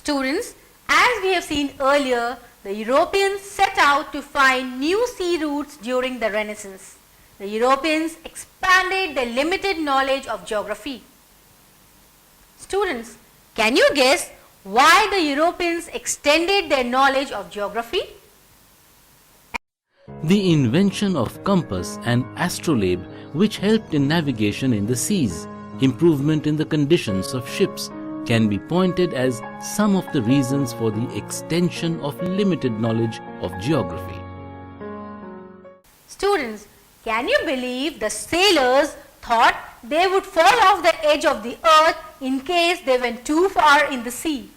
Students, as we have seen earlier, the Europeans set out to find new sea routes during the Renaissance. The Europeans expanded their limited knowledge of geography. Students, can you guess why the Europeans extended their knowledge of geography? The invention of compass and astrolabe, which helped in navigation in the seas, improvement in the conditions of ships, can be pointed as some of the reasons for the extension of limited knowledge of geography. Students, can you believe the sailors thought they would fall off the edge of the earth in case they went too far in the sea?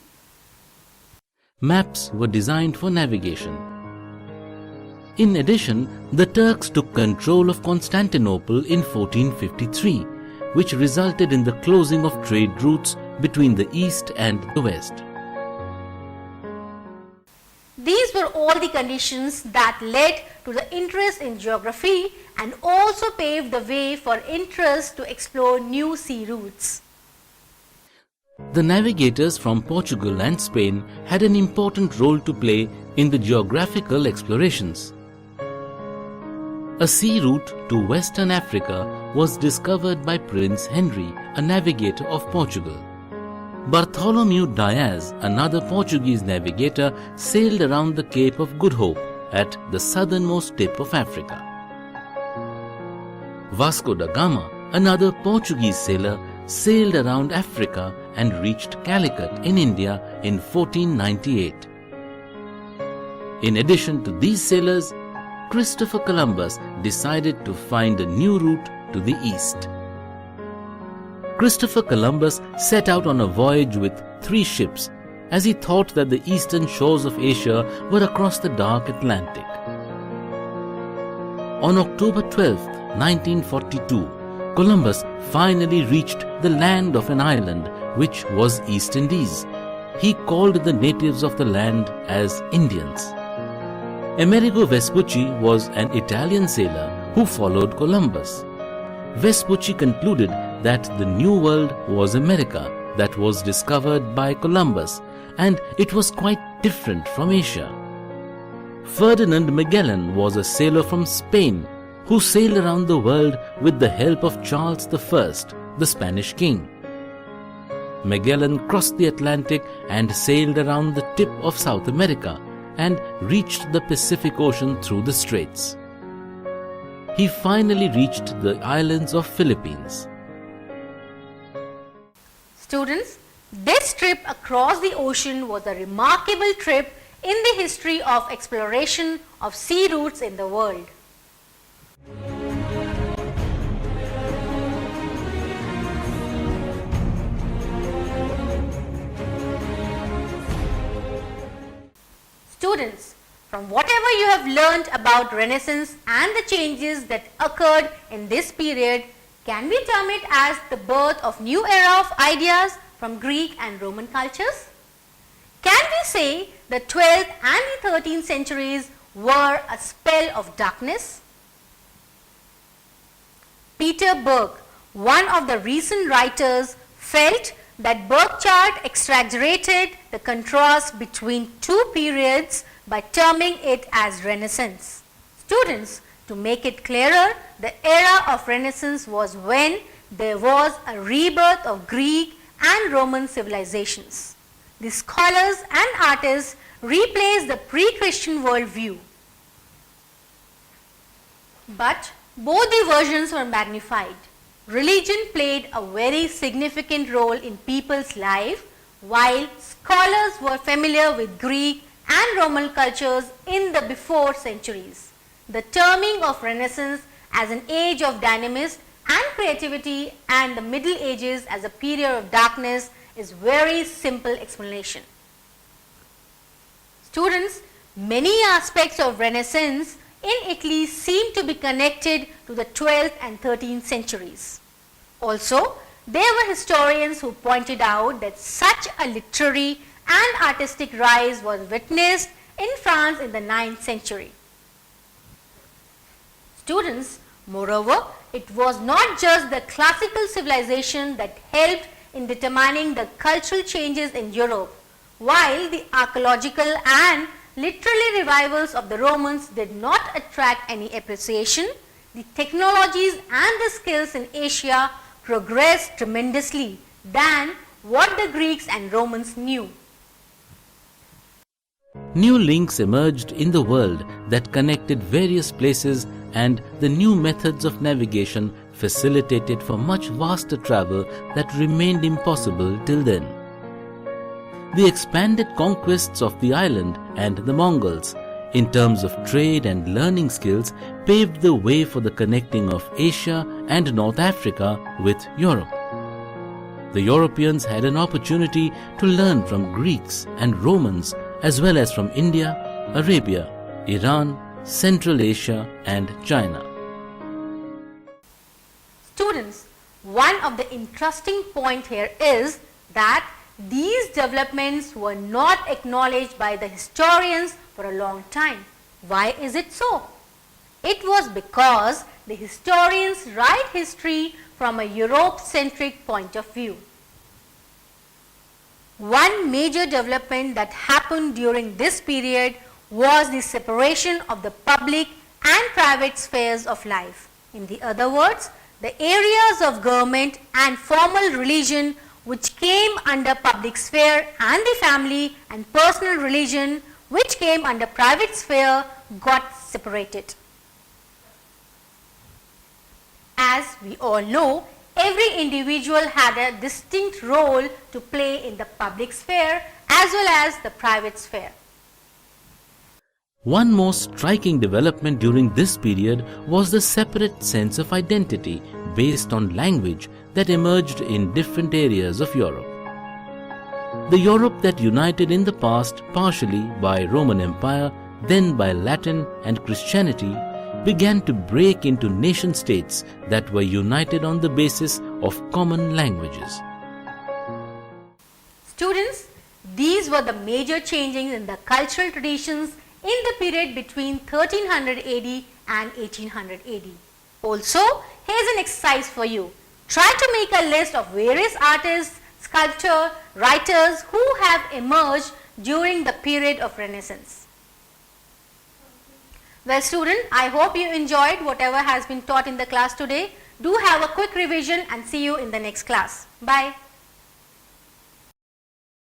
Maps were designed for navigation. In addition, the Turks took control of Constantinople in 1453, which resulted in the closing of trade routes between the east and the west. These were all the conditions that led to the interest in geography and also paved the way for interest to explore new sea routes. The navigators from Portugal and Spain had an important role to play in the geographical explorations. A sea route to Western Africa was discovered by Prince Henry, a navigator of Portugal. Bartholomew Dias, another Portuguese navigator, sailed around the Cape of Good Hope at the southernmost tip of Africa. Vasco da Gama, another Portuguese sailor, sailed around Africa and reached Calicut in India in 1498. In addition to these sailors, Christopher Columbus decided to find a new route to the east. Christopher Columbus set out on a voyage with 3 ships as he thought that the eastern shores of Asia were across the dark Atlantic. On October 12, 1942, Columbus finally reached the land of an island which was East Indies. He called the natives of the land as Indians. Amerigo Vespucci was an Italian sailor who followed Columbus. Vespucci concluded that the New World was America that was discovered by Columbus, and it was quite different from Asia. Ferdinand Magellan was a sailor from Spain who sailed around the world with the help of Charles I, the Spanish king. Magellan crossed the Atlantic and sailed around the tip of South America and reached the Pacific Ocean through the straits. He finally reached the islands of Philippines. Students, this trip across the ocean was a remarkable trip in the history of exploration of sea routes in the world. Students, from whatever you have learned about Renaissance and the changes that occurred in this period, can we term it as the birth of new era of ideas from Greek and Roman cultures? Can we say the 12th and the 13th centuries were a spell of darkness? Peter Burke, one of the recent writers, felt that Burchard exaggerated the contrast between 2 periods by terming it as Renaissance. Students, to make it clearer, the era of Renaissance was when there was a rebirth of Greek and Roman civilizations. The scholars and artists replaced the pre-Christian worldview. But both the versions were magnified. Religion played a very significant role in people's life, while scholars were familiar with Greek and Roman cultures in the before centuries. The terming of Renaissance as an age of dynamism and creativity and the Middle Ages as a period of darkness is very simple explanation. Students, many aspects of Renaissance in Italy seem to be connected to the 12th and 13th centuries. Also, there were historians who pointed out that such a literary and artistic rise was witnessed in France in the 9th century. Students, moreover, it was not just the classical civilization that helped in determining the cultural changes in Europe. While the archaeological and literary revivals of the Romans did not attract any appreciation, the technologies and the skills in Asia progressed tremendously than what the Greeks and Romans knew. New links emerged in the world that connected various places, and the new methods of navigation facilitated for much vaster travel that remained impossible till then. The expanded conquests of the island and the Mongols, in terms of trade and learning skills, paved the way for the connecting of Asia and North Africa with Europe. The Europeans had an opportunity to learn from Greeks and Romans, as well as from India, Arabia, Iran, Central Asia and China. Students, one of the interesting points here is that these developments were not acknowledged by the historians for a long time. Why is it so? It was because the historians write history from a Europe-centric point of view. One major development that happened during this period was the separation of the public and private spheres of life. In the other words, the areas of government and formal religion which came under public sphere and the family and personal religion which came under private sphere got separated. As we all know, every individual had a distinct role to play in the public sphere as well as the private sphere. One most striking development during this period was the separate sense of identity based on language that emerged in different areas of Europe. The Europe that united in the past partially by Roman Empire, then by Latin and Christianity, began to break into nation states that were united on the basis of common languages. Students, these were the major changes in the cultural traditions in the period between 1300 AD and 1800 AD. Also, here's an exercise for you. Try to make a list of various artists, sculptors, writers who have emerged during the period of Renaissance. Well student, I hope you enjoyed whatever has been taught in the class today. Do have a quick revision and see you in the next class. Bye.